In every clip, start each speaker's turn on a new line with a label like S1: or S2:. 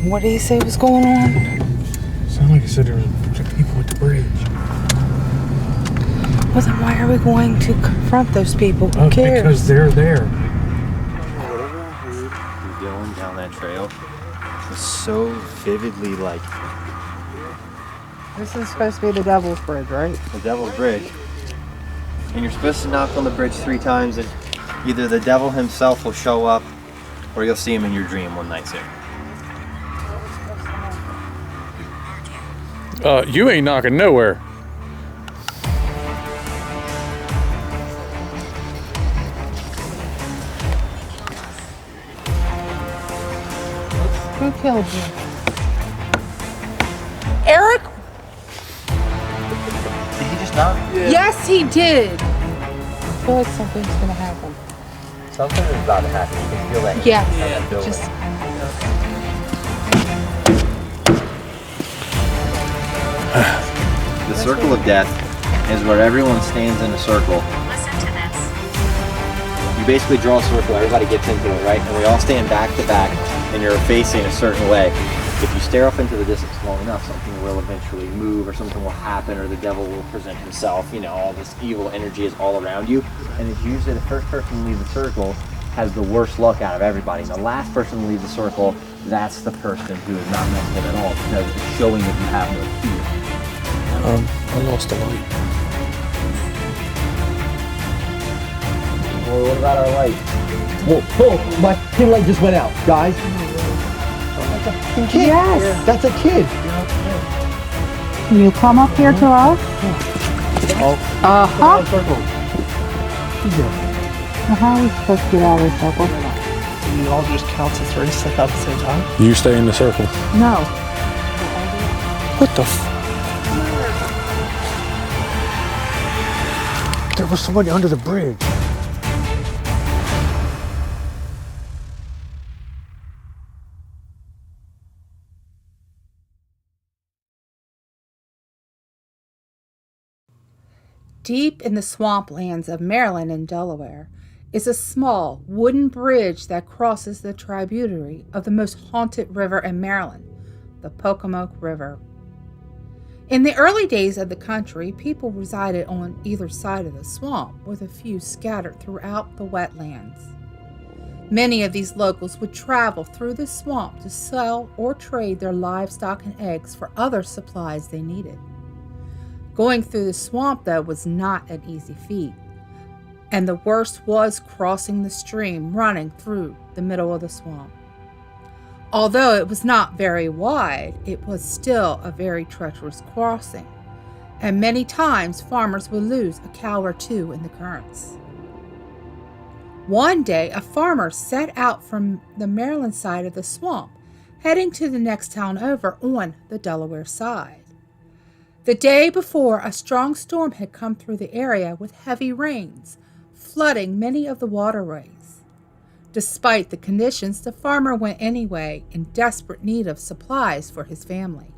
S1: What did he say was going on?
S2: Sounded like he said there was a bunch of people at the bridge.
S1: Well, then why are we going to confront those people? Who cares?
S2: Because they're there.
S3: Whatever I heard you going down that trail was so vividly like
S1: This is supposed to be the Devil's Bridge, right?
S3: the Devil's Bridge. And you're supposed to knock on the bridge 3 times and either the devil himself will show up or you'll see him in your dream one night soon.
S2: You ain't knocking nowhere.
S1: Who killed you? Eric?
S3: Did he just knock?
S1: Yeah. Yes, he did. I feel like something's gonna happen.
S3: Something is about to happen. You can feel that.
S1: Yeah. Just.
S3: The circle of death is where everyone stands in a circle.
S4: Listen to this.
S3: You basically draw a circle, everybody gets into it, right? And we all stand back to back and you're facing a certain way. If you stare off into the distance long enough, something will eventually move or something will happen or the devil will present himself. You know, all this evil energy is all around you. And it's usually the first person to leave the circle has the worst luck out of everybody. And the last person to leave the circle, that's the person who is not messed with at all because it's showing that you have no fear.
S2: I lost the light.
S3: Well, what about our light? Whoa, my pin light just went out, guys. Kid.
S1: Yes.
S3: That's a kid.
S1: Can you come up here to us? Uh-huh. How are we supposed to get out of the circle?
S5: You all just count to 3 step at the same time?
S2: You stay in the circle.
S1: No.
S2: What the f... There was somebody under the bridge.
S1: Deep in the swamplands of Maryland and Delaware is a small wooden bridge that crosses the tributary of the most haunted river in Maryland, the Pocomoke River. In the early days of the country, people resided on either side of the swamp, with a few scattered throughout the wetlands. Many of these locals would travel through the swamp to sell or trade their livestock and eggs for other supplies they needed. Going through the swamp, though, was not an easy feat, and the worst was crossing the stream running through the middle of the swamp. Although it was not very wide, it was still a very treacherous crossing, and many times farmers would lose a cow or two in the currents. One day, a farmer set out from the Maryland side of the swamp, heading to the next town over on the Delaware side. The day before, a strong storm had come through the area with heavy rains, flooding many of the waterways. Despite the conditions, the farmer went anyway, in desperate need of supplies for his family.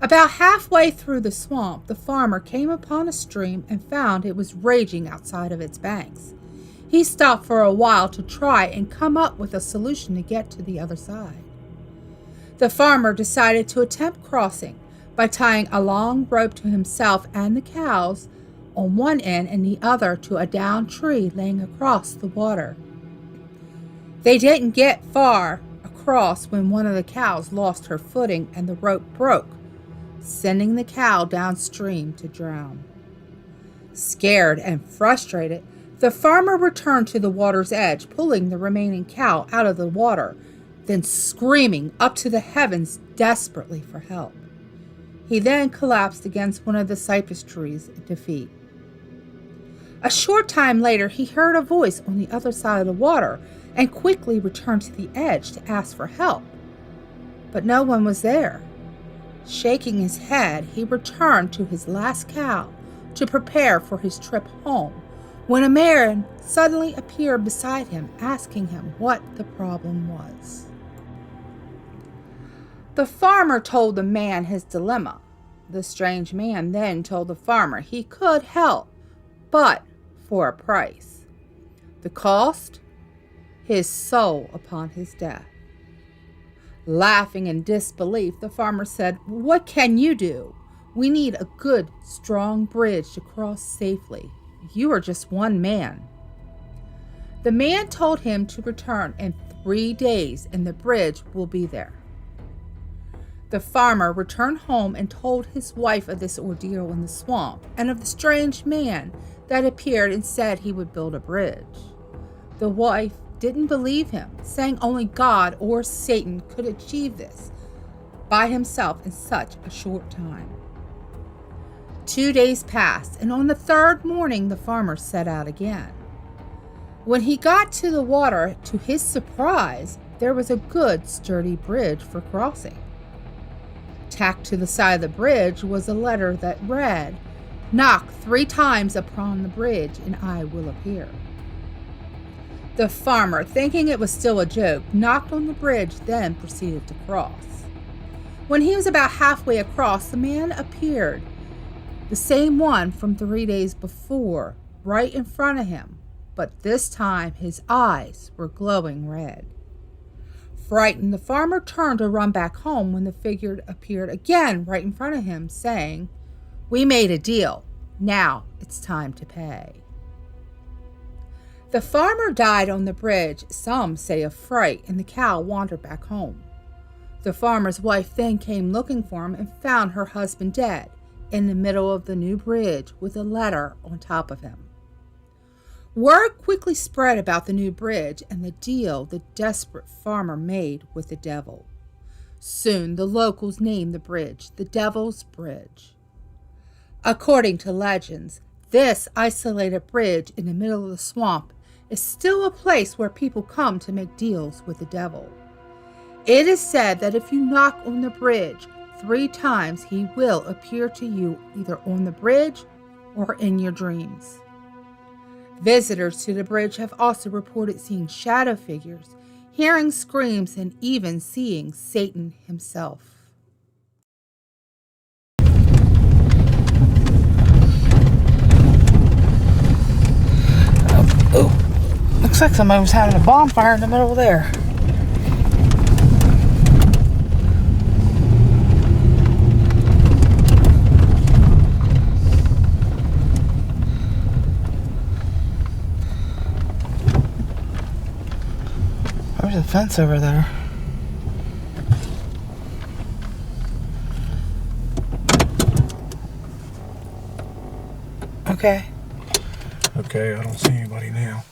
S1: About halfway through the swamp, the farmer came upon a stream and found it was raging outside of its banks. He stopped for a while to try and come up with a solution to get to the other side. The farmer decided to attempt crossing by tying a long rope to himself and the cows on one end and the other to a downed tree laying across the water. They didn't get far across when one of the cows lost her footing and the rope broke, sending the cow downstream to drown. Scared and frustrated, the farmer returned to the water's edge, pulling the remaining cow out of the water, then screaming up to the heavens desperately for help. He then collapsed against one of the cypress trees in defeat. A short time later, he heard a voice on the other side of the water and quickly returned to the edge to ask for help. But no one was there. Shaking his head, he returned to his last cow to prepare for his trip home, when a man suddenly appeared beside him, asking him what the problem was. The farmer told the man his dilemma. The strange man then told the farmer he could help, but for a price. The cost? His soul upon his death. Laughing in disbelief, the farmer said, "What can you do? We need a good, strong bridge to cross safely. You are just one man." The man told him to return in 3 days and the bridge will be there. The farmer returned home and told his wife of this ordeal in the swamp and of the strange man that appeared and said he would build a bridge. The wife didn't believe him, saying only God or Satan could achieve this by himself in such a short time. 2 days passed, and on the 3rd morning the farmer set out again. When he got to the water, to his surprise, there was a good, sturdy bridge for crossing. Tacked to the side of the bridge was a letter that read, "Knock 3 times upon the bridge and I will appear." The farmer, thinking it was still a joke, knocked on the bridge, then proceeded to cross. When he was about halfway across, the man appeared, the same one from 3 days before, right in front of him, but this time his eyes were glowing red. Frightened, the farmer turned to run back home when the figure appeared again right in front of him, saying, "We made a deal. Now it's time to pay." The farmer died on the bridge, some say of fright, and the cow wandered back home. The farmer's wife then came looking for him and found her husband dead in the middle of the new bridge with a letter on top of him. Word quickly spread about the new bridge and the deal the desperate farmer made with the devil. Soon the locals named the bridge the Devil's Bridge. According to legends, this isolated bridge in the middle of the swamp is still a place where people come to make deals with the devil. It is said that if you knock on the bridge 3 times, he will appear to you either on the bridge or in your dreams. Visitors to the bridge have also reported seeing shadow figures, hearing screams, and even seeing Satan himself.
S5: Oh, looks like somebody was having a bonfire in the middle there. There's a fence over there. Okay.
S2: Okay, I don't see anybody now.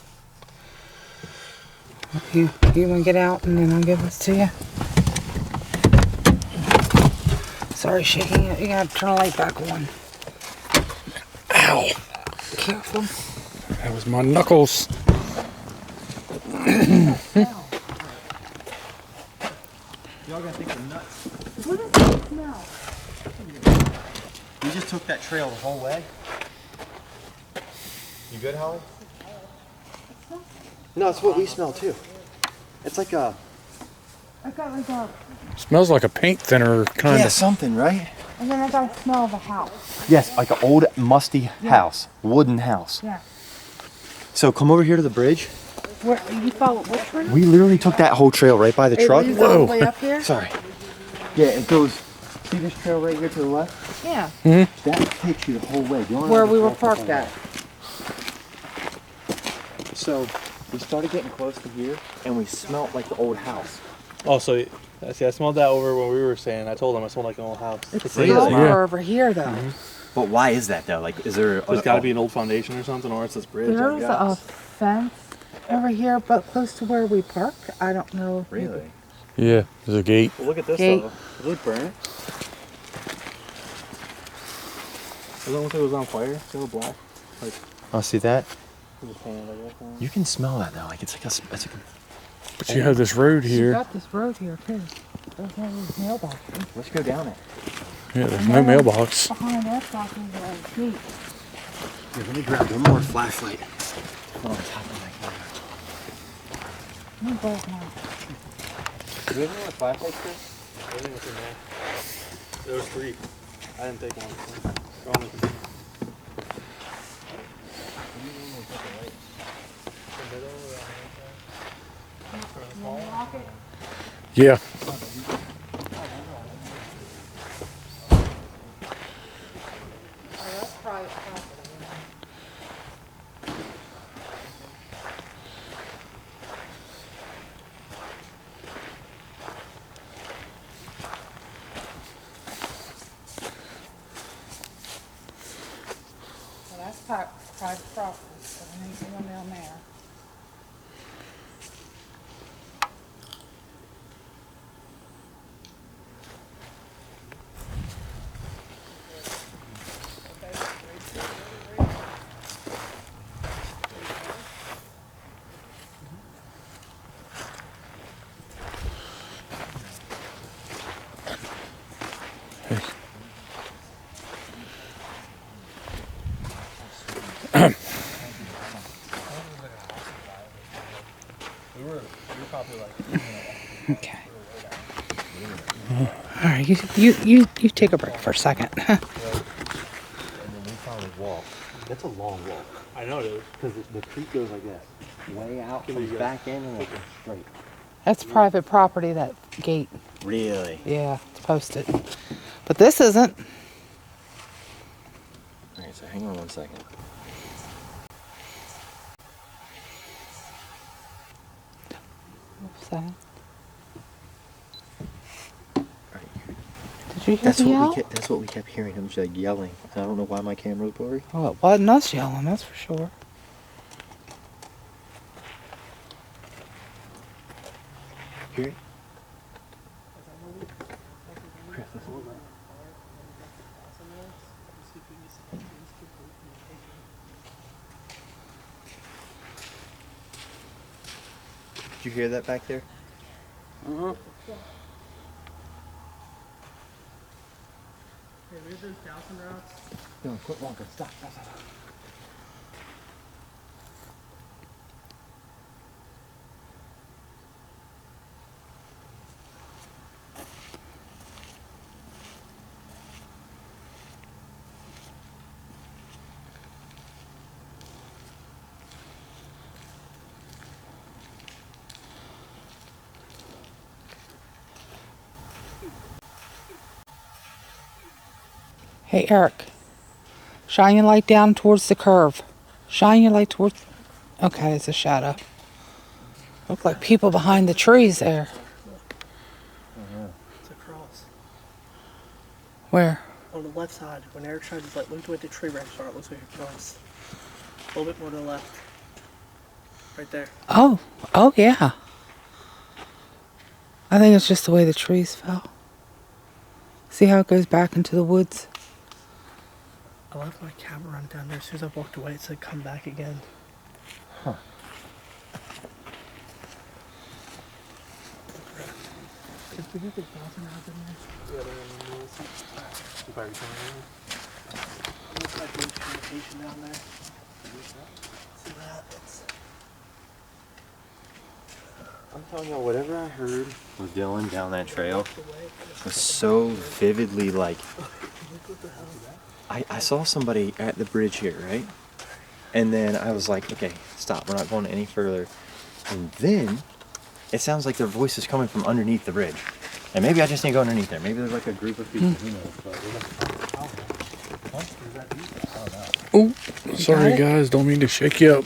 S5: You want to get out and then I'll give this to you? Sorry, shaking it. You gotta turn the light back on.
S2: Ow!
S5: Careful.
S2: That was my knuckles.
S3: Y'all gonna think I'm nuts.
S1: What does that smell?
S3: We just took that trail the whole way. You good, Holly? No, it's what we smell too. It's like a...
S1: I got like a,
S2: Smells like a paint thinner kind
S3: Yeah,
S2: of.
S3: something, right?
S1: and then I got a smell of a house.
S3: Yes, like an old musty house. Wooden house.
S1: Yeah.
S3: So come over here to the bridge.
S1: Where you follow which one?
S3: We literally took that whole trail right by the truck.
S1: It leads all the way up here?
S3: Sorry. Yeah, it goes... See this trail right here to the left?
S1: Yeah.
S3: That takes you the whole way. You don't
S1: Where
S3: have to
S1: we were
S3: walk the whole
S1: parked at.
S3: way. So we started getting close to here, and we smelt like the old house.
S4: Oh, so see, I smelled that over when we were saying. I told him I smelled like an old house.
S1: It's
S3: Really?
S1: over over here though.
S3: But why is that though? Like, is there?
S4: There's got to be an old foundation or something, or it's this bridge. I
S1: There's a
S4: guess.
S1: fence over here, but close to where we park. I don't know.
S3: Really?
S2: Yeah, there's a gate.
S4: Well, look at this
S1: Gate.
S4: though. It looked burnt. Doesn't look like it was on fire. See all the black? Like,
S3: Oh, see that?
S4: it was painted, I guess.
S3: You can smell that though. Like it's like a. It's like
S2: But you have this road
S1: You
S2: here.
S1: got this road here too. There's no mailbox.
S3: let's go down it.
S2: Yeah, there's no mailbox.
S1: Behind that box is a gate.
S3: Here, let me grab one more flashlight. On top of my camera.
S1: You both know.
S3: Do we have any more flashlights, Chris?
S4: I think it's in there. There was 3. I didn't take one. They're on the container.
S2: Yeah.
S1: All right, you take a break for a second.
S3: And then we finally walk. That's a long walk.
S4: I know it is.
S3: Because the creek goes like this. Way out, comes back in, and it goes straight.
S1: That's private property, that gate.
S3: Really?
S1: Yeah, it's posted. But this isn't.
S3: Alright, so hang on 1 second.
S1: What's that? Did you hear
S3: That's
S1: the yell?
S3: that's what we kept hearing him like yelling. I don't know why my camera's blurry.
S1: Oh, it wasn't us yelling, that's for sure.
S3: Hear it? Chris, listen. Did you hear that back there?
S4: Uh-huh.
S5: Hey, read those Dowson routes.
S3: No, quit walking. Stop.
S1: Hey, Eric. Shine your light down towards the curve. Shine your light towards... Okay, it's a shadow. Look like people behind the trees there.
S5: It's a cross.
S1: Where?
S5: On the left side, when Eric tried to look the way the tree branches are, it looks like a cross. A little bit more to the left. Right there.
S1: Oh yeah. I think it's just the way the trees fell. See how it goes back into the woods?
S5: I left my camera run down there. As soon as I walked away, it said come back again.
S3: Huh.
S5: Did we get the Dowson routes in there?
S4: Yeah, they're in the middle. You probably coming in.
S5: Looks like good communication down there. See that? It's...
S3: I'm telling y'all, whatever I heard was Dylan down that trail was so vividly like. I saw somebody at the bridge here, right? And then I was like, okay, stop. We're not going any further. And then it sounds like their voice is coming from underneath the bridge. And maybe I just need to go underneath there. Maybe there's like a group of people. Who knows?
S2: Oh, sorry guys, don't mean to shake you up.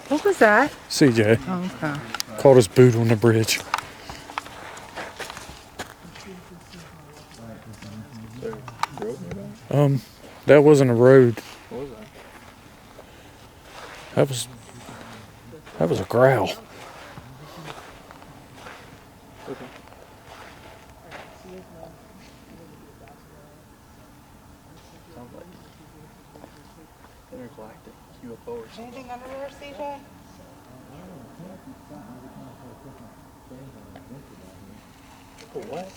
S1: What was that?
S2: CJ
S1: Oh, okay.
S2: caught his boot on the bridge. That wasn't a road.
S4: What was that?
S2: That was a growl.
S5: Sounds like intergalactic UFO or something.
S1: Anything under there, CJ?
S5: What?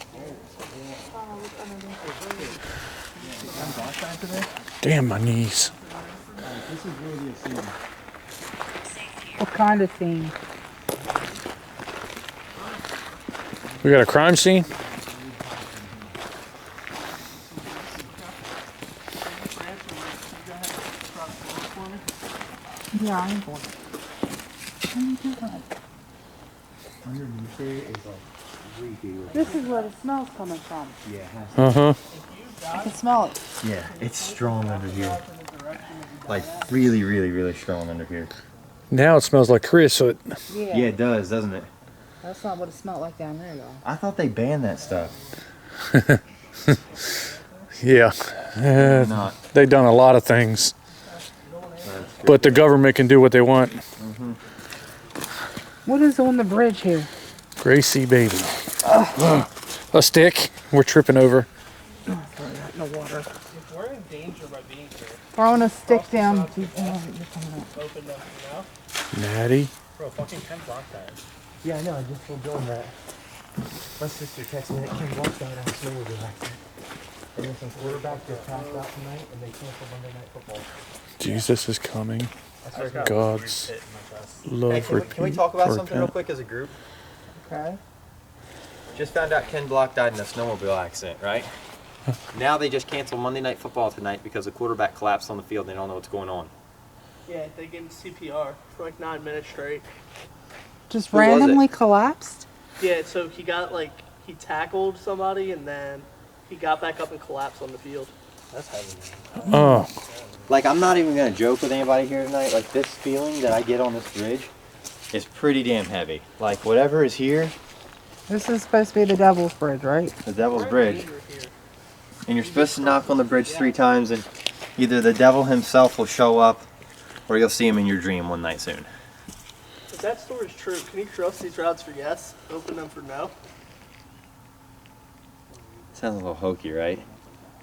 S2: Damn my knees.
S1: What kind of scene?
S2: We got a crime scene?
S1: Yeah, I'm going.
S3: Underneath there is like creepy.
S1: This is where the smell's coming from.
S3: Yeah,
S2: Uh-huh.
S1: I can smell it.
S3: yeah, it's strong under here. Like really, really, really strong under here.
S2: Now it smells like creosote.
S1: Yeah.
S3: Yeah, it does, doesn't it?
S1: That's not what it smelled like down there, though.
S3: I thought they banned that stuff.
S2: Yeah.
S3: Not.
S2: They've done a lot of things. But the government can do what they want.
S1: What is on the bridge here?
S2: Gracie baby. A stick. We're tripping over.
S1: No water.
S5: If we're in danger by being here,
S1: Throwing a stick down.
S5: open up,
S2: Natty.
S5: Bro, fucking Ken blocked that.
S3: Yeah, I know. I just told Dylan that. My sister texted me that Ken walked down our snow will be like that. And then some quarterback just passed out tonight, and they canceled Monday Night Football.
S2: Jesus is coming.
S3: I
S2: God's love
S3: Hey, can we talk about something real
S2: repent.
S3: quick as a group?
S1: Okay.
S3: Just found out Ken Block died in a snowmobile accident, right? Now they just canceled Monday Night Football tonight because the quarterback collapsed on the field and they don't know what's going on.
S5: Yeah, they gave him CPR for like 9 minutes straight.
S1: Just
S3: Who was it?
S1: randomly collapsed?
S5: Yeah, so he got like, he tackled somebody and then he got back up and collapsed on the field.
S4: That's heavy, man.
S2: Oh,
S3: Like, I'm not even going to joke with anybody here tonight. Like, this feeling that I get on this bridge is pretty damn heavy. Like, whatever is here,
S1: This is supposed to be the Devil's Bridge, right?
S3: the Devil's
S5: We're in
S3: Bridge.
S5: danger here.
S3: And you're supposed to knock on the bridge 3 times and either the devil himself will show up or you'll see him in your dream one night soon.
S5: If that story's true, can you trust these routes for yes? Open them for no?
S3: Sounds a little hokey, right?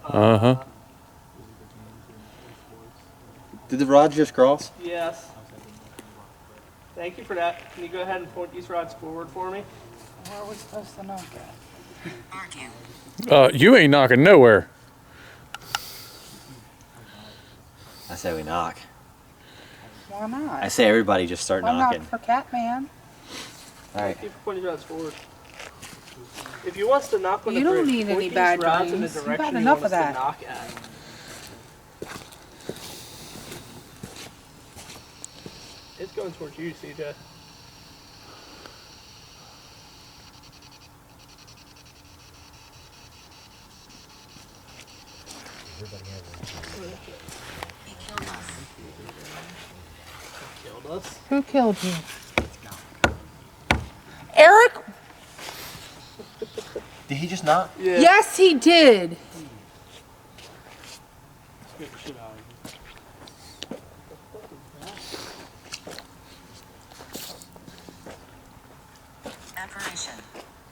S2: uh-huh.
S3: Did the rods just cross?
S5: Yes. Thank you for that. Can you go ahead and point these rods forward for me?
S1: Where are we supposed to knock at?
S2: You ain't knocking nowhere.
S3: I say we knock.
S1: Why not?
S3: I say everybody just start
S1: Why
S3: knocking.
S1: not for Catman?
S3: Alright.
S5: Thank you for pointing these rods forward. If you want us to knock on
S1: You
S5: the
S1: don't
S5: bridge,
S1: need
S5: point
S1: any
S5: these
S1: bad
S5: rods in the
S1: dreams. You've
S5: direction
S1: had
S5: you
S1: enough
S5: want
S1: of
S5: us
S1: that.
S5: to knock at. It's going towards you, CJ. Killed us.
S1: Who killed you? Eric?
S3: Did he just knock?
S5: Yeah.
S1: Yes, he did.
S4: Get the shit out of here.
S6: Apparition.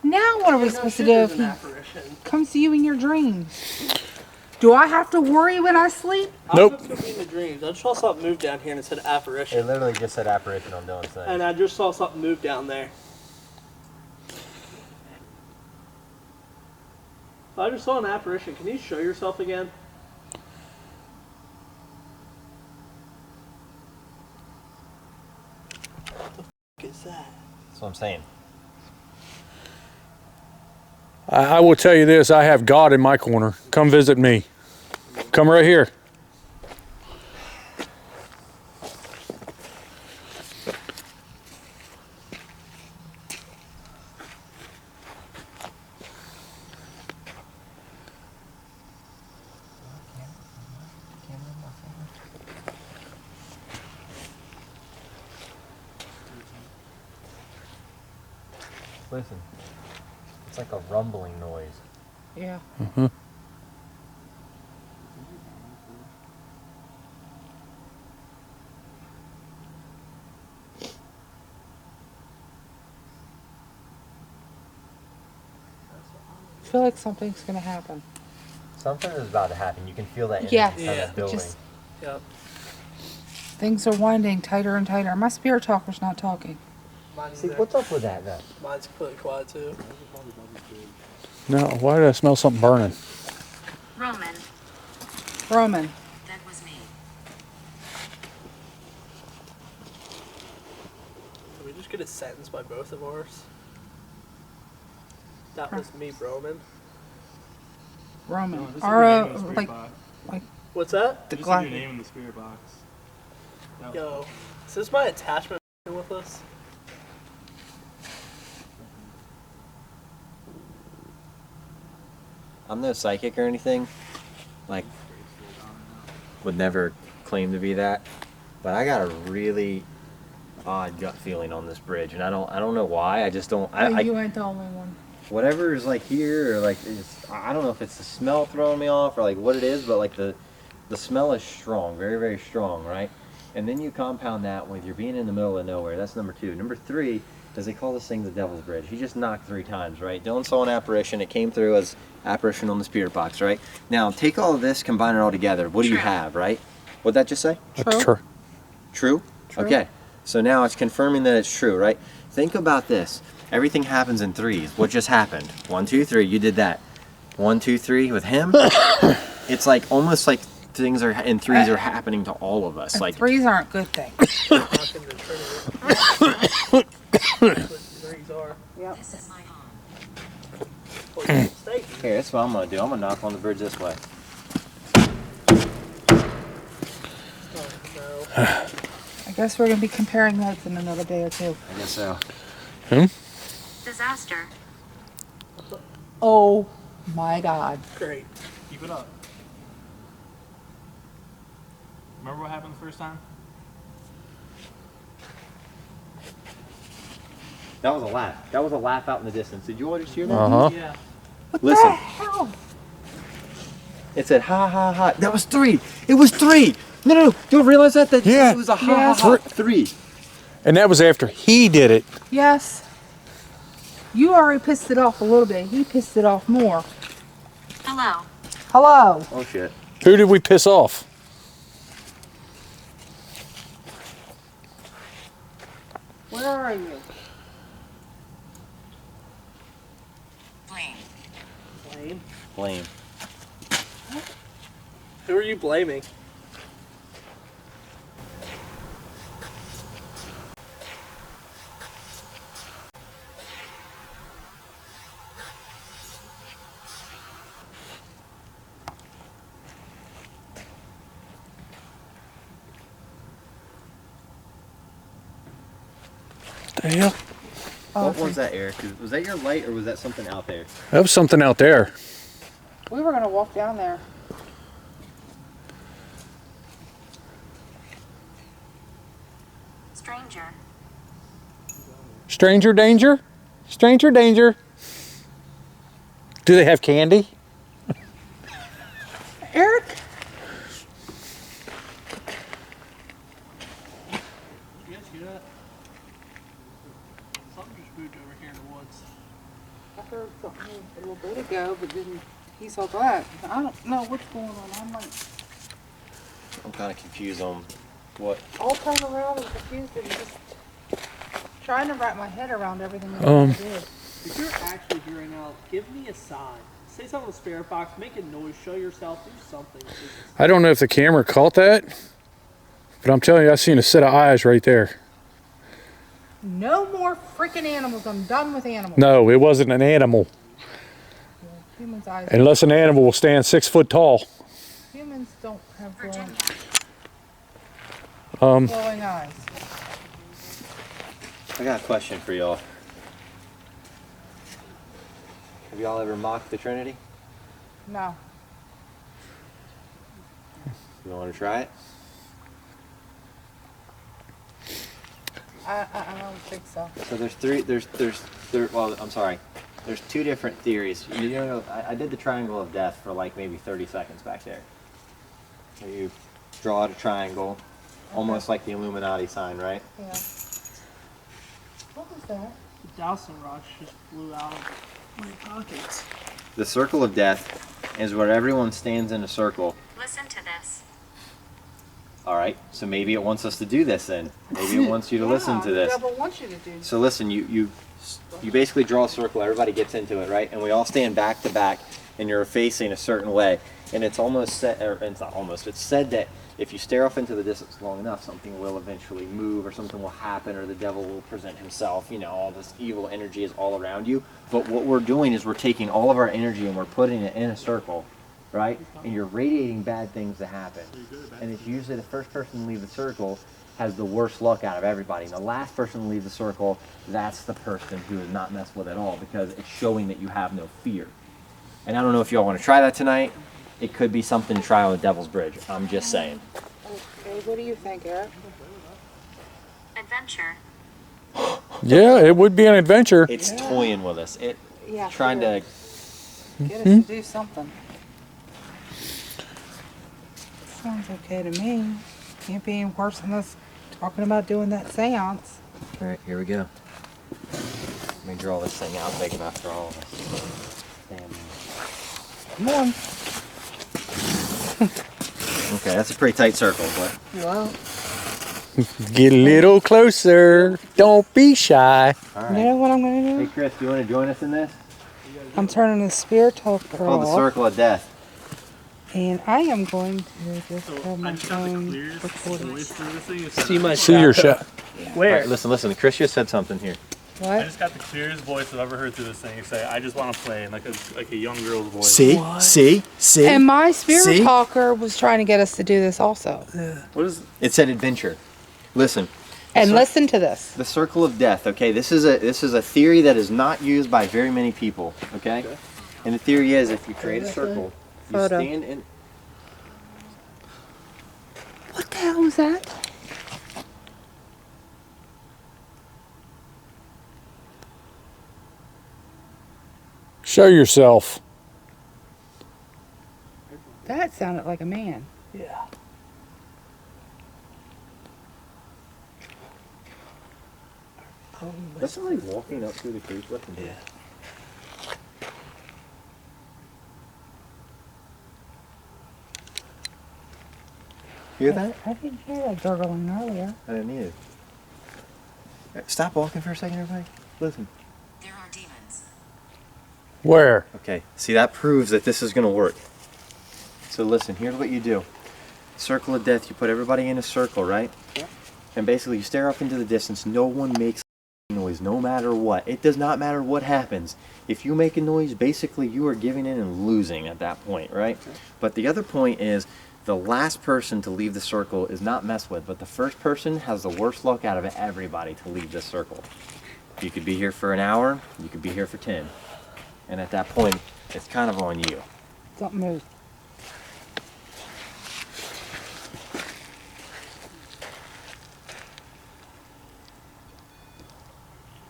S1: Now what are we supposed to do if
S5: An
S1: he
S5: apparition.
S1: comes to you in your dreams? Do I have to worry when I sleep?
S2: Nope.
S5: I was just in the dreams. I just saw something move down here and it said apparition.
S3: literally just said apparition on Dylan's thing.
S5: And I just saw something move down there. I just saw an apparition. Can you show yourself again? What the f is that?
S3: That's what I'm saying.
S2: I will tell you this, I have God in my corner. Come visit me. Come right here.
S3: Listen, it's like a rumbling noise.
S1: Yeah. I feel like something's gonna happen.
S3: Something is about to happen. You can feel that energy
S1: Yes.
S3: kind
S5: Yeah.
S3: of building.
S1: Just
S5: Yep.
S1: things are winding tighter and tighter. My spirit talker's not talking.
S5: Mine's,
S3: See, what's up with that then?
S5: mine's completely quiet too.
S2: No, why did I smell something burning?
S6: Roman.
S1: Roman.
S6: That was me.
S5: Did we just get a sentence by both of ours? That was me, Roman.
S1: Roman.
S4: No, this is
S1: Or
S4: your name in the spirit
S1: like
S4: box.
S5: What's that?
S1: the
S4: This is your
S1: glass.
S4: name in the spirit box. No.
S5: Yo, is this my attachment with us?
S3: I'm no psychic or anything. Like, would never claim to be that. But I got a really odd gut feeling on this bridge, and I don't know why. I just don't.
S1: You ain't the only one.
S3: Whatever is like here, or like I don't know if it's the smell throwing me off or like what it is, but like the smell is strong, very very strong, right? And then you compound that with you're being in the middle of nowhere. That's number 2. Number 3 is they call this thing the Devil's Bridge. He just knocked 3 times, right? Dylan saw an apparition. It came through as apparition on the spirit box, right? Now take all of this, combine it all together. What do you
S6: True.
S3: have, right? What'd that just say?
S2: That's
S1: True.
S2: true.
S3: True? Okay. So now it's confirming that it's true, right? Think about this. Everything happens in 3s. What just happened? 1, 2, 3. You did that. 1, 2, 3 with him. It's like almost like things are in threes are happening to all of us.
S1: And
S3: Like
S1: threes aren't good things.
S5: Knocking the Trinity. That's what threes are.
S1: Yep.
S6: This is my home.
S5: Well, you're mistaken.
S3: here, that's what I'm gonna do. I'm gonna knock on the bridge this way.
S5: Oh, no.
S1: I guess we're gonna be comparing notes in another day or two.
S3: I guess so.
S6: Disaster.
S1: Oh my God.
S5: Great.
S4: Keep it up. Remember what happened the first time?
S3: That was a laugh. That was a laugh out in the distance. Did you all just hear that?
S2: Uh-huh.
S4: Yeah.
S3: Listen.
S1: Hell.
S3: It said ha ha ha. That was 3. It was 3. No. You don't realize that?
S2: Yeah.
S3: It was a ha
S1: Yes.
S3: ha ha. 3.
S2: And that was after he did it.
S1: Yes. You already pissed it off a little bit. He pissed it off more.
S6: Hello.
S1: Hello.
S3: Oh shit.
S2: Who did we piss off?
S1: Where are you?
S6: Blame.
S5: Blame?
S3: Blame.
S5: Who are you blaming?
S2: The hell?
S3: What was that, Eric? Was that your light or was that something out there?
S2: That was something out there.
S1: We were gonna walk down there.
S6: Stranger.
S2: Stranger danger? Stranger danger. Do they have candy?
S1: Eric?
S5: Did you guys hear that? Something just moved over here in the woods.
S1: I heard something a little bit ago, but then he saw that. I don't know what's going on. I'm like
S3: I'm kind of confused on what.
S1: all turned around and confused and just trying to wrap my head around everything that
S2: Um.
S1: I did.
S5: If you're actually hearing out, give me a sign. Say something on the spirit box, make a noise, show yourself, do something.
S2: I don't know if the camera caught that, but I'm telling you, I seen a set of eyes right there.
S1: No more freaking animals. I'm done with animals.
S2: No, it wasn't an animal.
S1: Humans' eyes.
S2: Unless an animal will stand 6 foot tall.
S1: Humans don't have glowing,
S6: Virginia.
S1: glowing eyes.
S3: I got a question for y'all. Have y'all ever mocked the Trinity?
S1: No.
S3: You want to try it?
S1: I don't think so.
S3: So there's well, I'm sorry. There's 2 different theories. You know, I did the triangle of death for like maybe 30 seconds back there. So you draw out a triangle, almost like the Illuminati sign, right?
S1: Yeah. What was that?
S5: The dowsing rods just flew out of my pockets.
S3: The circle of death is where everyone stands in a circle.
S6: Listen to this.
S3: All right. So maybe it wants us to do this then. Maybe it wants you to listen to
S1: The
S3: this.
S1: devil wants you to do.
S3: So listen, you basically draw a circle. Everybody gets into it, right? And we all stand back to back, and you're facing a certain way. And it's almost said, or it's not almost. It's said that if you stare off into the distance long enough, something will eventually move, or something will happen, or the devil will present himself. You know, all this evil energy is all around you. But what we're doing is we're taking all of our energy and we're putting it in a circle, right? And you're radiating bad things to happen. And it's usually the first person to leave the circle has the worst luck out of everybody. And the last person to leave the circle, that's the person who is not messed with at all, because it's showing that you have no fear. And I don't know if y'all want to try that tonight. It could be something to try on the Devil's Bridge. I'm just saying.
S1: Okay, what do you think, Eric?
S6: Adventure.
S2: Yeah, it would be an adventure.
S3: It's toying with us. It
S1: Yeah.
S3: trying to.
S1: Get us to do something. Sounds okay to me. Can't be any worse than us talking about doing that seance.
S3: All right, here we go. Let me draw this thing out big enough for all of us. Damn.
S1: Come on.
S3: Okay, that's a pretty tight circle, but
S1: Well,
S2: Get a little closer. Don't be shy.
S3: all
S1: you
S3: right.
S1: know what I'm going to
S3: Hey,
S1: do?
S3: Chris, do you want to join us in this?
S1: I'm turning the spiritual
S3: It's called the
S1: girl.
S3: Circle of Death.
S1: And I am going to just
S4: So
S1: have
S4: I
S1: my
S4: just got the
S1: phone
S4: clearest
S1: recording.
S4: voice through this thing. It said
S5: See my
S2: See your shot.
S5: Where?
S3: All right, listen. Chris just said something here.
S4: I
S1: What?
S4: just got the clearest voice I've ever heard through this thing. Say, I just want to play, like a young girl's voice.
S3: See?
S1: And my spirit
S3: See?
S1: talker was trying to get us to do this also.
S4: What is?
S3: It said adventure. Listen.
S1: And listen to this.
S3: The circle of death. Okay, this is a theory that is not used by very many people. Okay, and the theory is if you create a circle, you
S1: Photo.
S3: stand in.
S1: What the hell was that?
S2: Show yourself.
S1: That sounded like a man.
S5: Yeah.
S3: That's somebody walking up through the creek. Listen.
S5: Yeah.
S3: Hear that?
S1: I didn't hear that gurgling earlier.
S3: I didn't either. Stop walking for a second, everybody. Listen.
S6: There are demons.
S2: Where?
S3: Okay. See, that proves that this is going to work. So listen. Here's what you do. Circle of death. You put everybody in a circle, right?
S5: Yeah.
S3: And basically, you stare off into the distance. No one makes noise, no matter what. It does not matter what happens. If you make a noise, basically you are giving in and losing at that point, right?
S5: Okay.
S3: But the other point is the last person to leave the circle is not messed with, but the first person has the worst luck out of everybody to leave this circle. You could be here for an hour, you could be here for 10. And at that point, it's kind of on you.
S1: Don't move.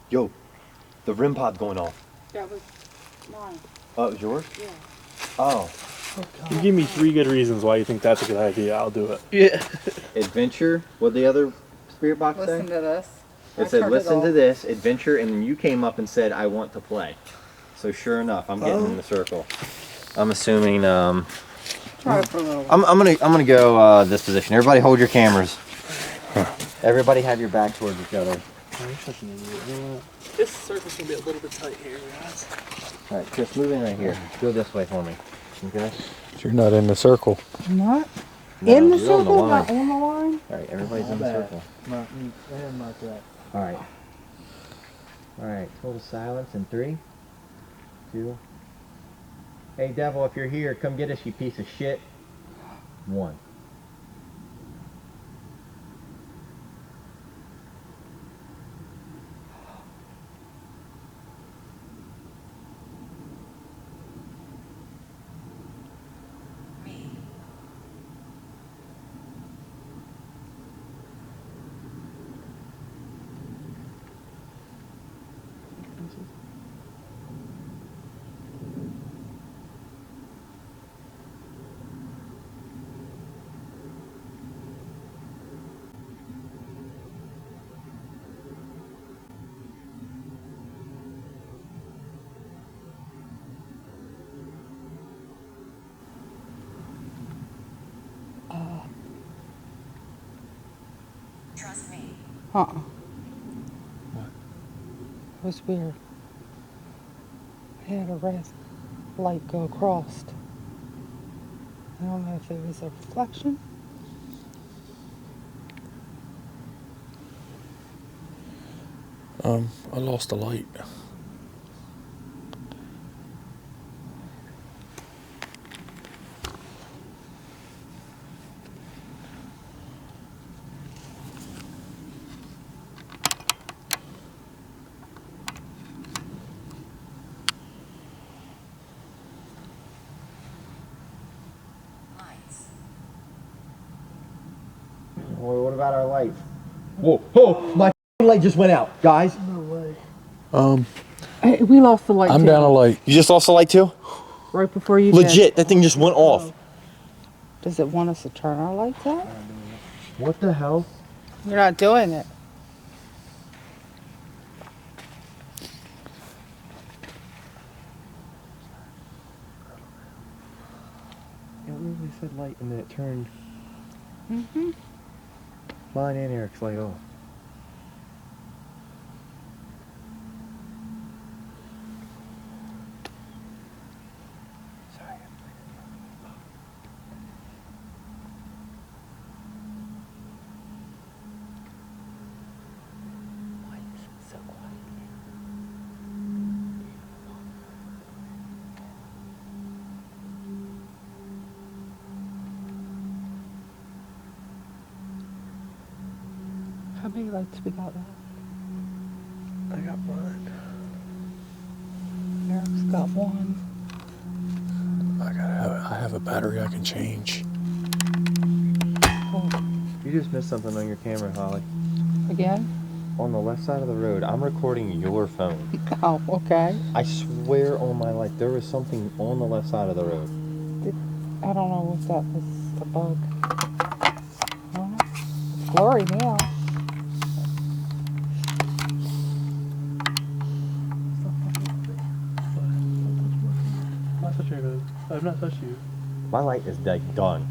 S3: Yo, the REM pod's going off.
S1: That was mine.
S3: Oh, it was yours?
S1: Yeah.
S3: Oh.
S4: You give me 3 good reasons why you think that's a good idea. I'll do it.
S5: Yeah.
S3: Adventure, what the other spirit box say?
S1: Listen to this.
S3: It said, listen to this, adventure, and then you came up and said, I want to play. So sure enough, I'm getting in the circle. I'm assuming,
S1: Try it for a little.
S3: I'm gonna go this position. Everybody hold your cameras. Everybody have your back towards each other.
S4: Oh, you're such an idiot. You know what?
S5: This surface can be a little bit tight here, guys.
S3: All right, Chris, move in right here. Go this way for me. Okay?
S2: You're not in the circle.
S1: Not
S3: No,
S1: in the
S3: you're on the
S1: circle,
S3: line.
S1: not on the line.
S3: All right, everybody's in the circle. All right. All right, total silence in 3, 2. Hey, devil, if you're here, come get us, you piece of shit. 1.
S6: Me. Trust me.
S1: What? It was weird. I had a red light go across. I don't know if it was a reflection.
S2: I lost the light.
S6: Lights.
S3: Well, what about our lights? Whoa, whoa, my light just went out, guys.
S5: No way.
S1: We lost the light.
S2: I'm
S1: too.
S2: down a light.
S3: You just lost the light too?
S1: Right before you did.
S3: Legit, that thing just went off.
S1: Does it want us to turn our lights out?
S3: What the hell?
S1: We're not doing it.
S3: It literally said light and then it turned. Mine and Eric's light off. so quiet.
S1: How many lights we got left?
S5: I got one.
S1: Eric's got one.
S2: I have a battery I can change.
S1: Oh,
S3: You just missed something on your camera, Holly.
S1: again?
S3: On the left side of the road, I'm recording your phone.
S1: Oh, okay.
S3: I swear on my life, there was something on the left side of the road.
S1: I don't know if that was a bug. I don't know. It's blurry now.
S5: Not touching your hood. I've not touched you.
S3: My light is dead, gone.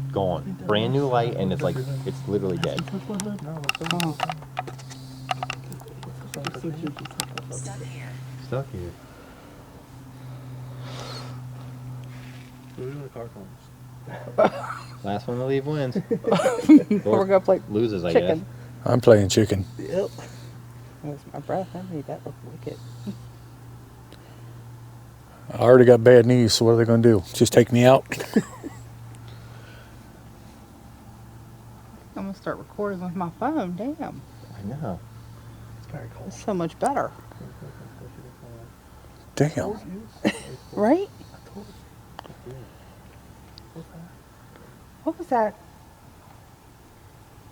S3: Brand new light, and it's like, it's literally dead.
S5: Touch my hood? No,
S1: Oh.
S6: Stuck here.
S3: Stuck here.
S4: We're doing the car phones.
S3: Last one to leave wins.
S1: We're gonna play
S3: Loses, I guess.
S1: chicken.
S2: I'm playing chicken.
S5: Yep.
S1: That's my breath. I made that look wicked.
S2: I already got bad knees, so what are they going to do? Just take me out?
S1: I'm gonna start recording with my phone. Damn,
S3: I know.
S5: It's very cold.
S1: it's so much better,
S2: Damn.
S1: right? What was that?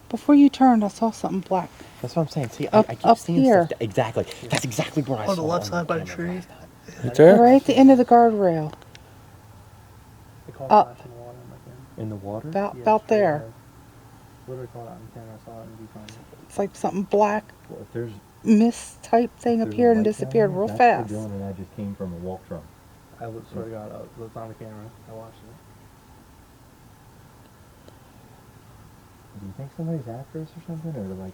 S1: Before you turned, I saw something black.
S3: That's what I'm saying. See,
S1: Up-
S3: I keep
S1: up
S3: seeing
S1: here.
S3: stuff. Exactly. That's exactly where I saw
S5: On the left
S3: it
S5: side by the
S3: camera
S5: tree.
S3: last time.
S2: Right there?
S1: Right at the end of the guardrail.
S4: They call
S1: Up.
S4: flash in the water in my camera.
S3: In the water?
S1: About
S4: Yeah,
S1: about
S4: straight
S1: there.
S4: ahead. Literally called out on camera. I saw it in the viewfinder.
S1: It's like something black
S3: Well, if there's
S1: mist type thing
S3: there's a
S1: appeared and
S3: light down
S1: disappeared
S3: there,
S1: real
S3: that's
S1: fast.
S3: the building I just came from a walk from.
S4: I swear to God, it was on the camera. I watched it.
S3: Do you think somebody's after us or something? Or like,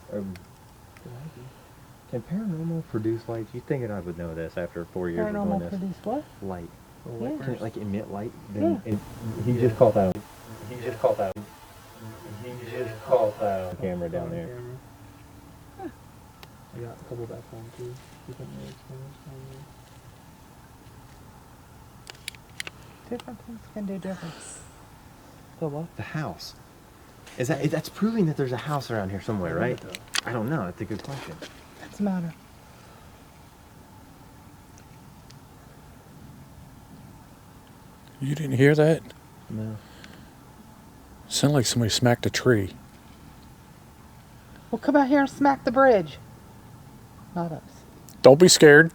S3: can Paranormal produce lights? You thinking I would know this after 4 years of doing
S1: Paranormal
S3: this?
S1: produce what?
S3: Light.
S1: Yeah.
S3: Can it like emit light?
S1: Yeah.
S3: Then he just called out. He just called out. He just called out. The camera down there.
S4: I got a couple back home too. Different lyrics, cameras,
S1: Different things can do different. The what?
S3: The house. Is that that's proving that there's a house around here somewhere, right? I don't know. That's a good question.
S1: What's the matter?
S2: You didn't hear that?
S3: No.
S2: Sounded like somebody smacked a tree.
S1: Well, come out here and smack the bridge. Not us.
S2: Don't be scared.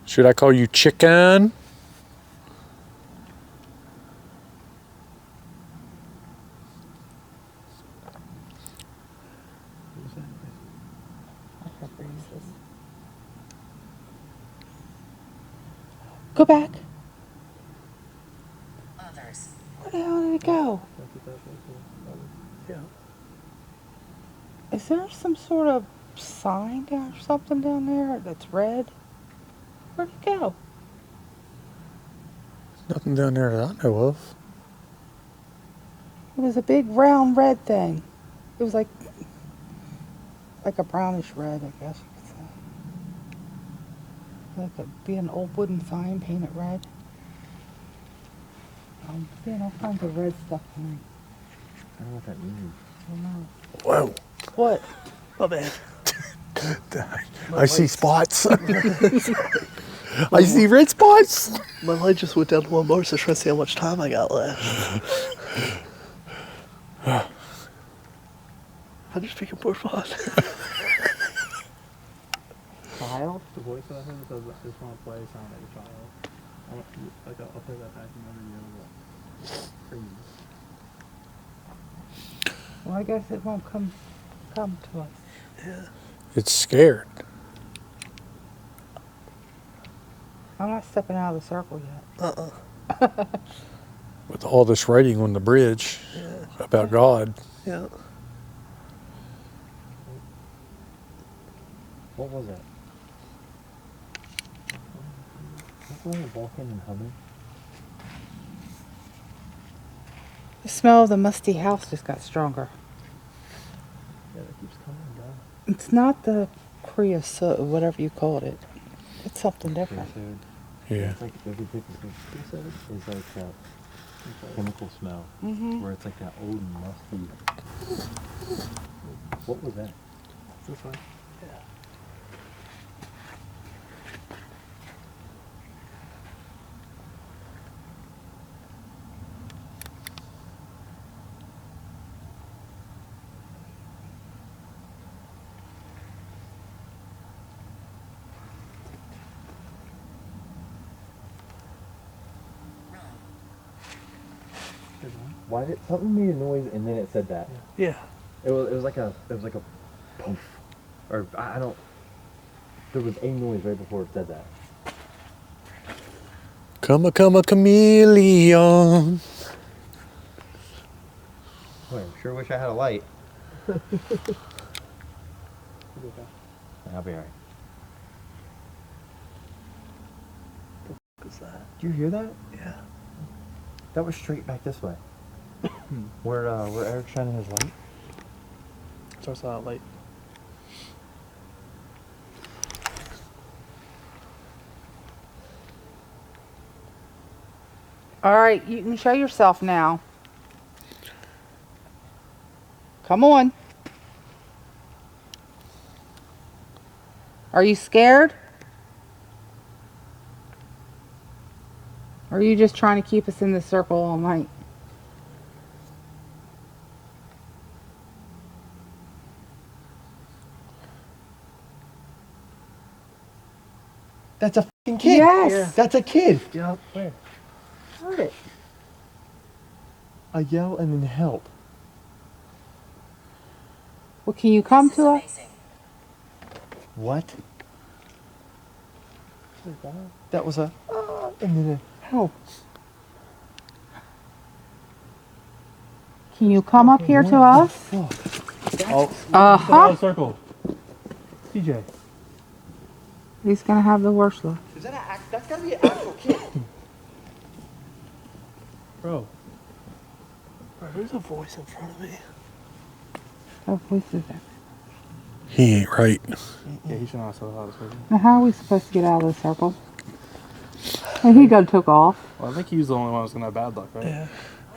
S2: Should I call you chicken?
S1: Go back.
S6: Others.
S1: Where the hell did it go?
S5: Yeah.
S1: Is there some sort of sign or something down there that's red? Where'd it go?
S2: Nothing down there that I know of.
S1: It was a big round red thing. It was like a brownish red, I guess you could say. Like it'd be an old wooden sign painted red. Seeing all kinds of red stuff in
S3: I don't know what that means.
S1: I don't know.
S2: Whoa.
S1: What?
S5: My bad.
S2: I see spots. I see red spots.
S5: My light just went down to one bar, so I was trying to see how much time I got left. I'm just picking more fun.
S1: Child?
S4: The voice that I heard that I just want to play sound like a child. I'll play that back in another video. Crazy.
S1: Well, I guess it won't come to us.
S5: Yeah.
S2: It's scared.
S1: I'm not stepping out of the circle yet.
S2: With all this writing on the bridge about God.
S5: Yeah.
S3: What was that? Was it walking and humming?
S1: The smell of the musty house just got stronger.
S4: Yeah, that keeps coming and going.
S1: It's not the creosote, whatever you called it. It's something different.
S2: Yeah.
S4: It's like every different creosote is like that chemical smell. Where it's like that old musty. What was that?
S5: This way. Yeah.
S3: Why did something made a noise and then it said that?
S5: Yeah.
S3: It was like a poof, or I don't. There was a noise right before it said that.
S2: Come a chameleon.
S3: Boy, I sure wish I had a light. I'll be alright.
S5: What's that?
S3: Did you hear that?
S5: Yeah.
S3: That was straight back this way. where Eric's shining his light.
S5: So I saw it late.
S1: All right, you can show yourself now. Come on. Are you scared? Or are you just trying to keep us in the circle all night?
S3: That's a fucking kid.
S1: Yes.
S5: Yeah.
S3: That's a kid.
S5: Yep. Where?
S3: Heard it. A yell and then help.
S1: Well, can you come
S6: This is
S1: to us?
S6: amazing.
S3: What? That was a and then a help.
S1: Can you come up here to us?
S4: Oh,
S1: Uh-huh.
S4: circle. TJ.
S1: He's gonna have the worst luck.
S3: Is that that's gotta be an actual kid.
S4: Bro.
S5: Bro, there's a voice in front of me.
S1: What voice is that?
S2: He ain't right.
S4: Yeah, he should not sell out of circle.
S1: Now, how are we supposed to get out of the circle? And he done took off.
S4: Well, I think he was the only one who's gonna have bad luck, right?
S5: Yeah.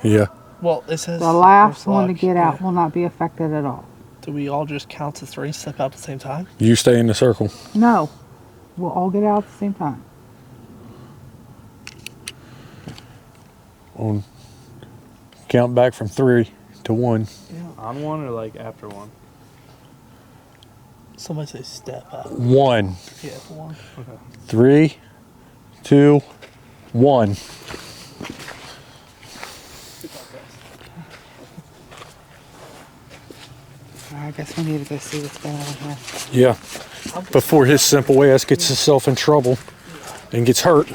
S2: Yeah.
S5: Well, it says
S1: The last
S5: worst
S1: one to
S5: luck.
S1: get out
S5: Yeah.
S1: will not be affected at all.
S5: Do we all just count to 3, step out at the same time?
S2: You stay in the circle.
S1: No. We'll all get out at the same time.
S2: On count back from 3 to 1.
S4: On one or like after one?
S5: Somebody say step out.
S2: 1.
S5: Yeah, for one.
S4: Okay.
S2: 3, 2, 1.
S1: I guess we need to go see what's going on here.
S2: Yeah. Before his simple ass gets himself in trouble and gets hurt.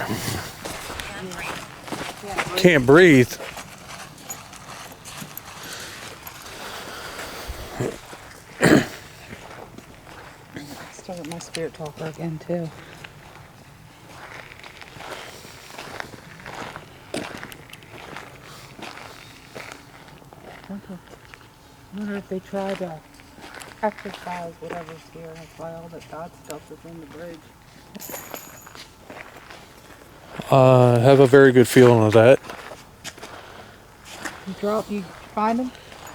S2: Can't breathe.
S1: Started my spirit talker again too. I wonder if they try to exercise whatever's here. That's why all that God stuff is on the bridge.
S2: I have a very good feeling of that.
S1: You find them?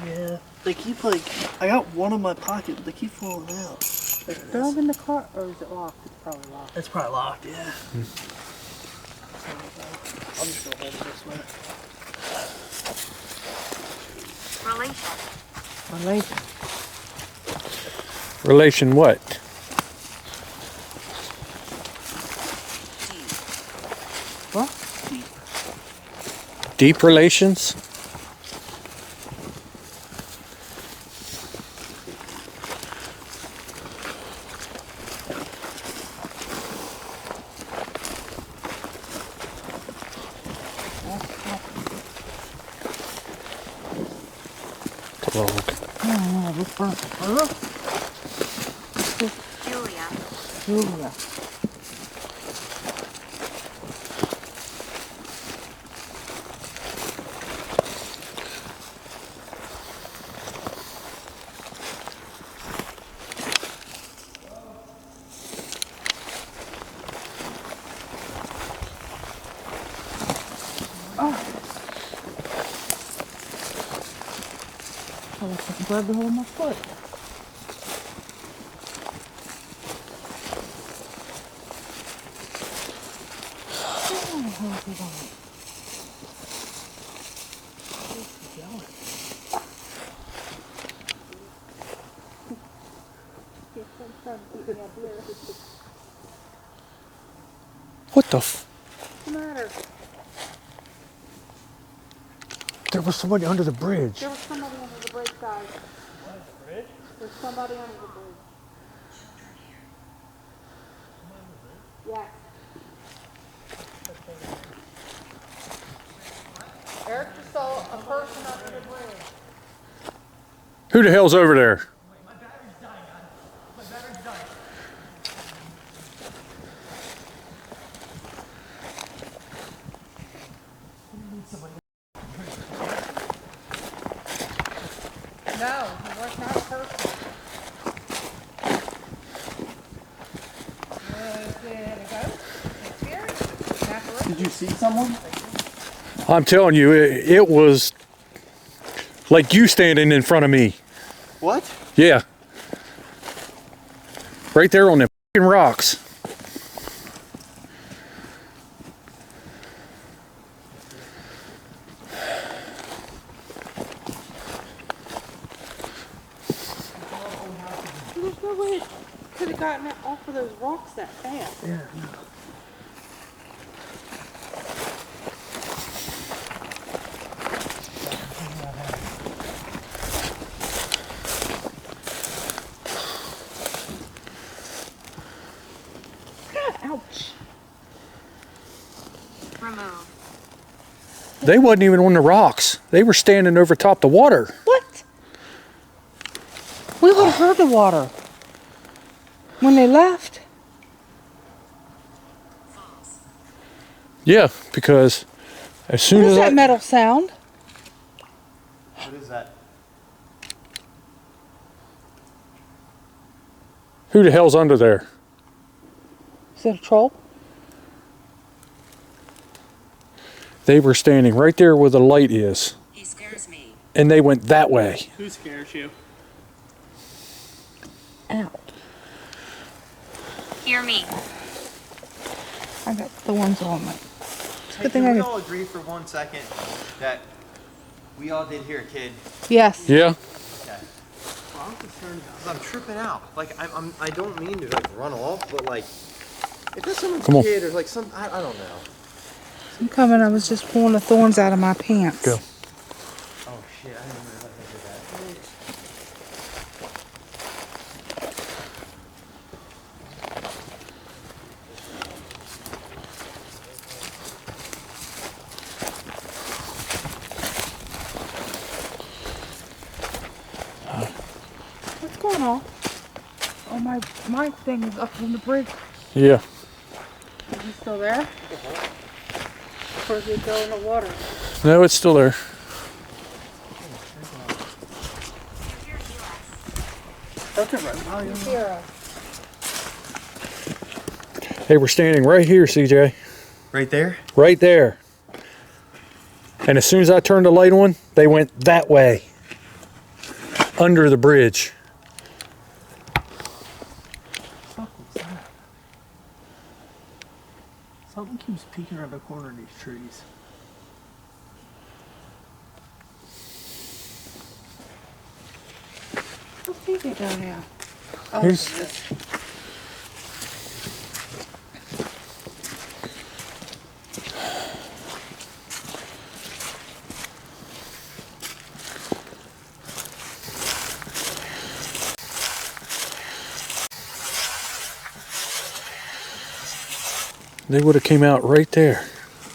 S5: Yeah. They keep like, I got one in my pocket, but they keep falling out. There it
S1: Throw
S5: is.
S1: them in the car, or is it locked? It's probably locked.
S5: It's probably locked, yeah. So, I'm just gonna hold it this way.
S6: Relation.
S2: Relation what?
S1: What?
S2: Deep relations?
S6: Julia.
S1: Julia. grabbed a hold of my foot. Oh, how's he going?
S2: What the f?
S1: What's the matter?
S2: There was somebody under the bridge.
S1: There was somebody under the bridge, guys. There's somebody under the bridge. Yes. Eric just saw a person under the bridge.
S2: Who the hell's over there?
S7: My battery's dying. My battery's dying.
S1: No, he was not a person. Was it a ghost? A spirit? An apparition?
S3: Did you see someone?
S2: I'm telling you, it was like you standing in front of me.
S3: What?
S2: Yeah. Right there on the fucking rocks.
S1: There's no way it could have gotten off of those rocks that fast.
S4: Yeah.
S1: Ouch.
S6: Remove.
S2: They wasn't even on the rocks. They were standing over top the water.
S1: What? We would have heard the water when they left.
S6: False.
S2: Yeah, because as soon
S1: What is
S2: as
S1: that metal sound?
S3: What is that?
S2: who the hell's under there?
S1: Is it a troll?
S2: They were standing right there where the light is,
S6: He scares me.
S2: and they went that way.
S5: Who scares you?
S1: Ow.
S6: Hear me.
S1: I got thorns on me.
S3: Hey,
S1: Good thing
S3: can
S1: I
S3: we
S1: could-
S3: all agree for 1 second that we all did hear a kid?
S1: Yes.
S2: Yeah.
S3: Okay.
S5: Well, I'm concerned about
S3: 'Cause I'm tripping out. Like I don't mean to like run off, but like if there's someone's
S2: Come on.
S3: kid or like some I don't know.
S1: I'm coming. I was just pulling the thorns out of my pants.
S2: Go.
S3: Oh shit! I didn't even realize I did that.
S1: What's going on? Oh, my thing is up on the bridge.
S2: Yeah.
S1: Is he still there? Or did it go in the water?
S2: No, it's still there.
S6: Here,
S5: That's a red volume.
S1: Zero.
S2: They were standing right here, CJ.
S3: Right there.
S2: Right there. And as soon as I turned the light on, they went that way. Under the bridge.
S5: Something keeps peeking around the corner of these trees.
S1: What's he doing now? Oh,
S2: Here's-
S1: this.
S2: They would have came out right there.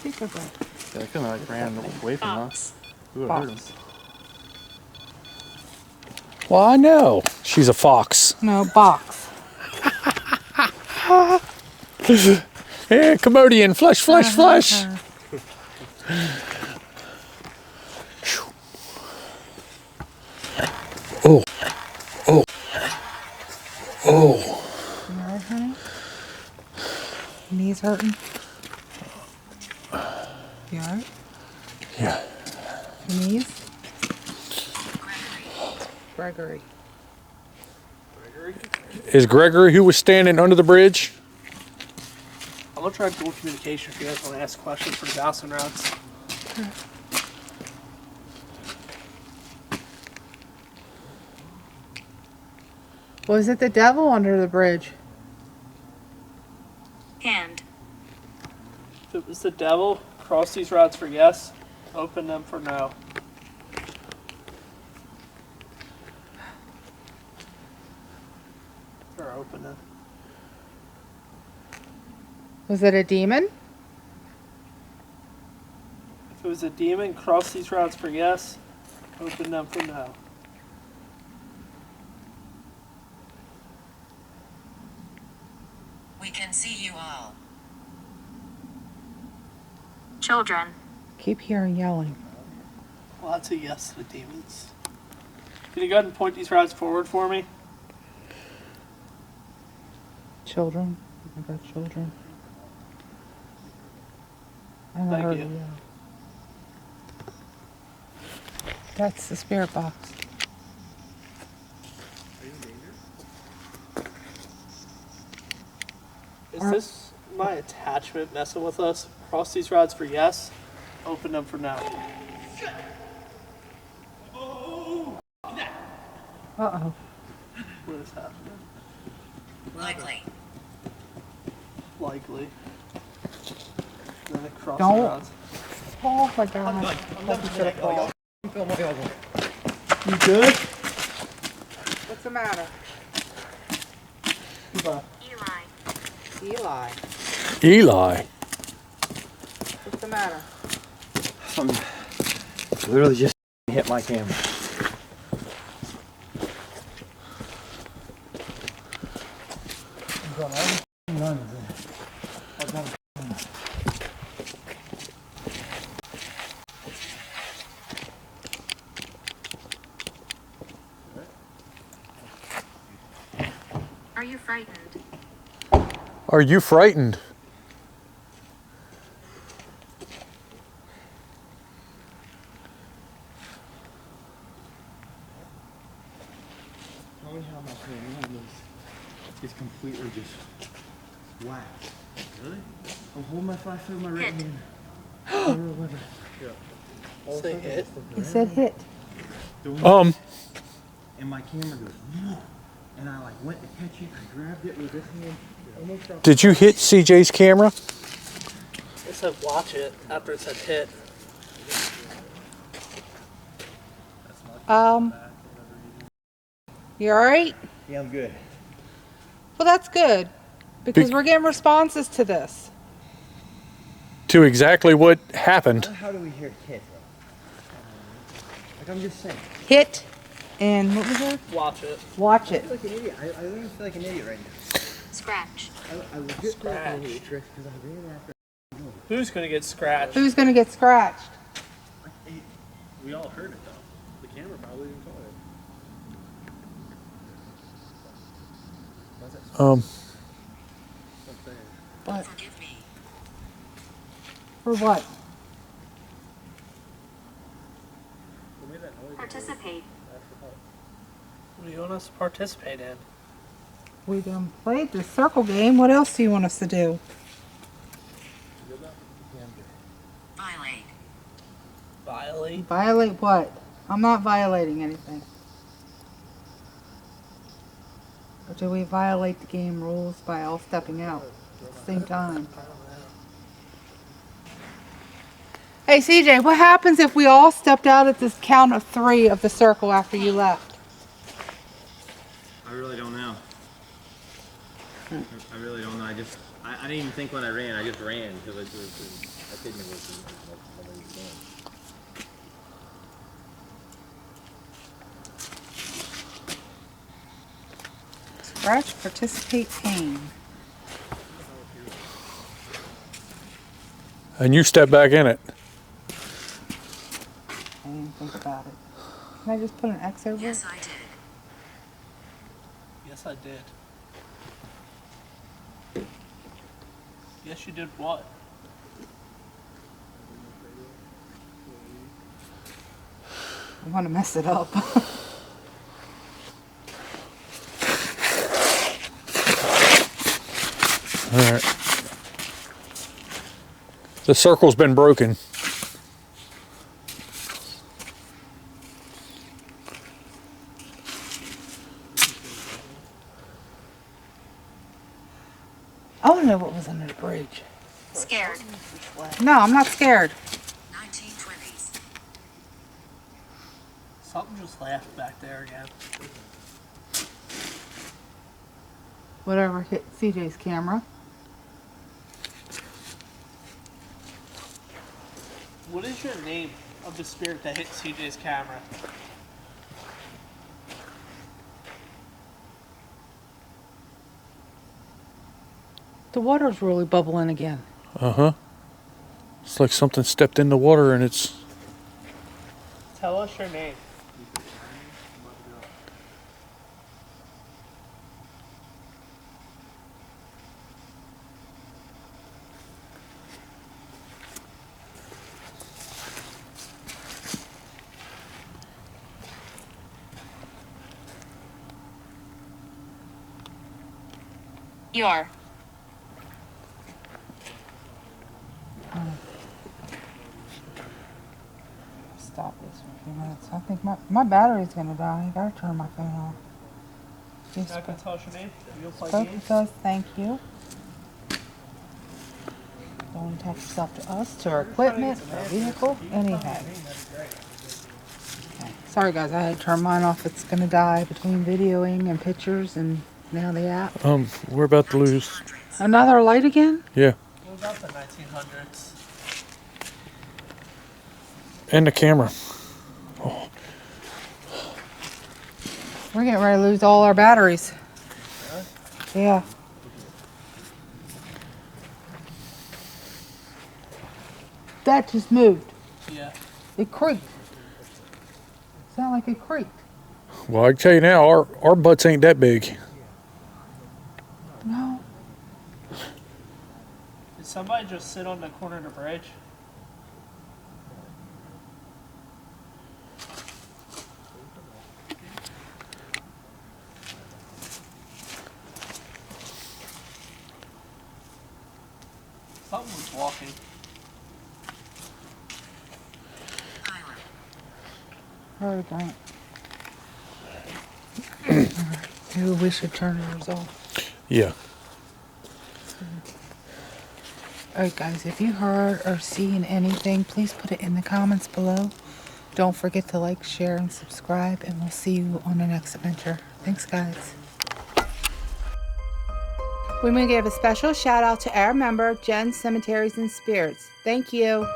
S1: Think of it.
S4: Yeah, they kind of like ran away from us. We would have heard them.
S2: Well, I know. She's a fox.
S1: No, box.
S2: Yeah, Commodian, flush, flush, flush. Oh, oh, oh.
S1: You alright, honey? Knees hurting? You alright?
S2: Yeah.
S1: Your knees? Gregory. Gregory.
S5: Gregory?
S2: Is Gregory who was standing under the bridge?
S5: I'm gonna try dual communication if you guys want to ask questions for the Dowson routes.
S1: Was it the devil under the bridge?
S6: Hand.
S5: If it was the devil, cross these routes for yes, open them for no. Or open them.
S1: Was it a demon?
S5: If it was a demon, cross these routes for yes, open them for no.
S6: We can see you all. Children.
S1: Keep hearing yelling.
S5: Well, that's a yes to the demons. Can you go ahead and point these routes forward for me?
S1: Children. I got children. And I
S5: Thank
S1: heard
S5: you.
S1: a yell. That's the spirit box.
S5: Is this my attachment messing with us? Cross these routes for yes, open them for no.
S1: Uh-oh.
S5: What is happening?
S6: Likely.
S5: Likely. Then it cross
S1: Don't.
S5: the routes.
S1: Oh my god.
S5: You good?
S1: What's the matter?
S5: Goodbye.
S6: Eli.
S1: Eli.
S2: Eli.
S1: What's the matter?
S3: Something literally just hit my camera.
S6: Are you frightened?
S2: Are you frightened?
S3: Tell me how my camera is completely just whack. Really? I'm holding my flashlight with my right
S6: Hit.
S3: hand.
S5: Say hit.
S1: He said hit.
S2: Um,
S3: And my camera goes, no. And I like went to catch it, I grabbed it with this hand, almost dropped
S2: did you hit CJ's camera?
S5: It said watch it after it said hit.
S1: You alright?
S3: Yeah, I'm good.
S1: Well, that's good. Because we're getting responses to this.
S2: To exactly what happened.
S3: How do we hear hit? Like I'm just saying.
S1: Hit and what was it?
S5: Watch it.
S1: Watch
S3: I
S1: it.
S3: feel like an idiot. I literally feel like an idiot right now.
S6: Scratch.
S3: I legit feel like an idiot because I ran after.
S5: Who's gonna get scratched?
S1: Who's gonna get scratched?
S4: We all heard it though. The camera probably didn't call it.
S1: What?
S6: Forgive me.
S1: For what?
S6: Participate.
S5: What do you want us to participate in?
S1: We done played the circle game. What else do you want us to do?
S6: Violate.
S5: Violate?
S1: Violate what? I'm not violating anything. Or do we violate the game rules by all stepping out at the same time? Hey CJ, what happens if we all stepped out at this count of 3 of the circle after you left?
S3: I really don't know. I really don't know. I didn't even think when I ran. I just ran because I didn't know what I was doing.
S1: Scratch, participate, pain.
S2: And you step back in it.
S1: I didn't think about it. Can I just put an X over
S6: Yes,
S1: it?
S6: I did.
S5: Yes, I did. Yes, you did what?
S1: I want to mess it up.
S2: All right. The circle's been broken.
S1: I want to know what was under the bridge.
S6: Scared.
S1: No, I'm not scared.
S6: 1920s.
S5: Something just laughed back there again.
S1: Whatever hit CJ's camera.
S5: What is your name of the spirit that hit CJ's camera?
S1: The water's really bubbling again.
S2: Uh-huh. It's like something stepped in the water and it's...
S5: Tell us your name.
S6: Your.
S1: Stop this for a few minutes. I think my battery's gonna die. I gotta turn my phone off. Just
S5: I can tell us your name. You'll play
S1: spoke
S5: games.
S1: with us. Thank you. Don't attach yourself to us, to our equipment, our vehicle, anything. Okay. Sorry guys, I had to turn mine off. It's gonna die between videoing and pictures and now the app.
S2: We're about to lose.
S1: Another light again?
S2: Yeah.
S5: What about the 1900s?
S2: And the camera.
S1: We're getting ready to lose all our batteries. Yeah. That just moved.
S5: Yeah.
S1: It creaked. Sound like it creaked.
S2: Well, I can tell you now, our butts ain't that big.
S1: No.
S5: Did somebody just sit on the corner of the bridge? Something was walking.
S6: Pilot.
S1: Probably don't. Alright, maybe we should turn ours off.
S2: Yeah.
S1: Alright guys, if you heard or seen anything, please put it in the comments below. Don't forget to like, share, and subscribe, and we'll see you on the next adventure. Thanks guys. We want to give a special shout out to our member, Jen Cemeteries and Spirits. Thank you.